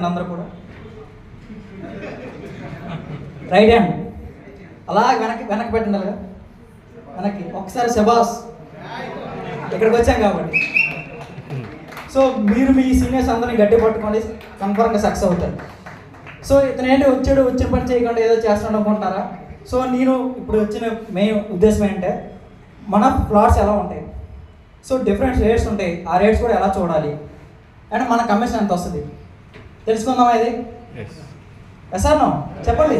అందరూ కూడా right hand అలా వెనక్కి పెట్టండి, అలాగా వెనక్కి ఒకసారి శబాస్. ఇక్కడికి వచ్చాం కాబట్టి సో మీరు మీ సీనియర్స్ అందరినీ గట్టి పట్టుకోండి, కన్ఫర్మ్గా సక్సెస్ అవుతారు. సో ఇతను ఏంటి వచ్చిన పని చేయకుండా ఏదో చేస్తాడు అనుకుంటారా? సో నేను ఇప్పుడు వచ్చిన మెయిన్ ఉద్దేశం ఏంటంటే మన ప్లాట్స్ ఎలా ఉంటాయి, సో డిఫరెంట్ రేట్స్ ఉంటాయి, ఆ రేట్స్ కూడా ఎలా చూడాలి అండ్ మన కమిషన్ ఎంత వస్తుంది తెలుసుకుందామా? ఇది ఎస్ ఆర్ నో చెప్పండి.